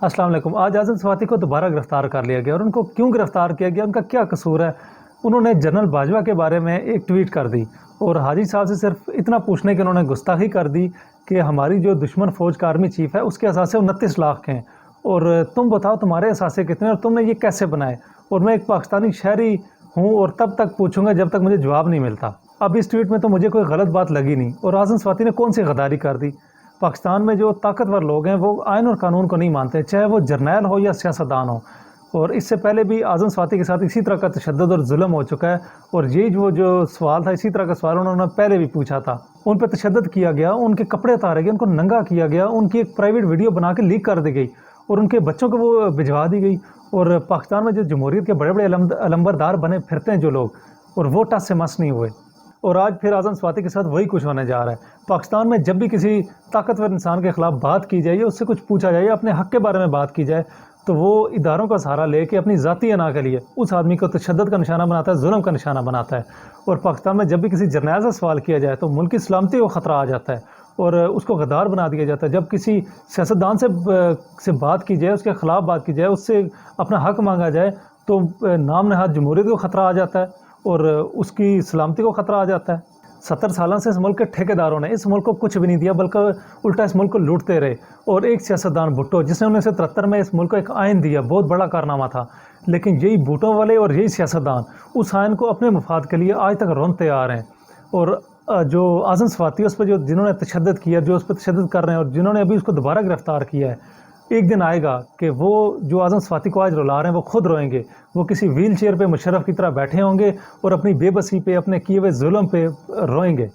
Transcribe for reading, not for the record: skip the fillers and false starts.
अस्सलाम वालेकुम। आज आज़म स्वाति को दोबारा गिरफ़्तार कर लिया गया और उनको क्यों गिरफ़्तार किया गया, उनका क्या कसूर है? उन्होंने जनरल बाजवा के बारे में एक ट्वीट कर दी और हाजी साहब से सिर्फ इतना पूछने की उन्होंने गुस्ताखी कर दी कि हमारी जो दुश्मन फ़ौज का आर्मी चीफ़ है उसके असासे 29 लाख के हैं और तुम बताओ तुम्हारे असासे कितने और तुमने ये कैसे बनाए, और मैं एक पाकिस्तानी शहरी हूँ और तब तक पूछूंगा जब तक मुझे जवाब नहीं मिलता। अब इस ट्वीट में तो मुझे कोई गलत बात लगी नहीं, और आज़म स्वाति ने कौन सी गद्दारी कर दी। पाकिस्तान में जो ताकतवर लोग हैं वो आइन और कानून को नहीं मानते, चाहे वो जर्नैल हो या सियासतदान हो। और इससे पहले भी आज़म स्वाति के साथ इसी तरह का तशद्दुद और जुल्म हो चुका है, और यही वो जो सवाल था, इसी तरह का सवाल उन्होंने पहले भी पूछा था। उन पर तशद्दुद किया गया, उनके कपड़े उतारे गए, उनको नंगा किया गया, उनकी एक प्राइवेट वीडियो बना के लीक कर दी गई और उनके बच्चों को वो भिजवा दी गई। और पाकिस्तान में जो जमहूरियत के बड़े बड़े अलंबरदार बने फिरते हैं जो लोग, और वो टस से मस नहीं हुए। और आज फिर आज़म स्वाति के साथ वही कुछ होने जा रहा है। पाकिस्तान में जब भी किसी ताकतवर इंसान के ख़िलाफ़ बात की जाए या उससे कुछ पूछा जाए या अपने हक़ के बारे में बात की जाए, तो वो इदारों का सहारा लेके अपनी ज़ाती अना के लिए उस आदमी को तशद्दुद का निशाना बनाता है, जुल्म का निशाना बनाता है। और पाकिस्तान में जब भी किसी जर्नैल से सवाल किया जाए तो मुल्क की सलामती को ख़तरा आ जाता है और उसको गद्दार बना दिया जाता है। जब किसी सियासतदान से बात की जाए, उसके ख़िलाफ़ बात की जाए, उससे अपना हक़ मांगा जाए, तो नाम नहाद जमहूरियत को ख़तरा आ जाता है और उसकी सलामती को ख़तरा आ जाता है। 70 सालों से इस मुल्क के ठेकेदारों ने इस मुल्क को कुछ भी नहीं दिया, बल्कि उल्टा इस मुल्क को लूटते रहे। और एक सियासतदान भुट्टो, जिसने 1973 में इस मुल्क को एक आइन दिया, बहुत बड़ा कारनामा था, लेकिन यही भुट्टो वाले और यही सियासतदान उस आइन को अपने मफाद के लिए आज तक रोनते आ रहे हैं। और जो आज़म स्वाति उस पर जो जिन्होंने तशद्दुद किया, जो उस पर तशद्दुद कर रहे हैं और जिन्होंने अभी उसको दोबारा गिरफ़्तार किया है, एक दिन आएगा कि वो जो आज़म स्वाति को आज रुला रहे हैं वो खुद रोएंगे। वो किसी व्हील चेयर पे मुशर्रफ की तरह बैठे होंगे और अपनी बेबसी पे, अपने किए हुए जुल्म पे रोएंगे।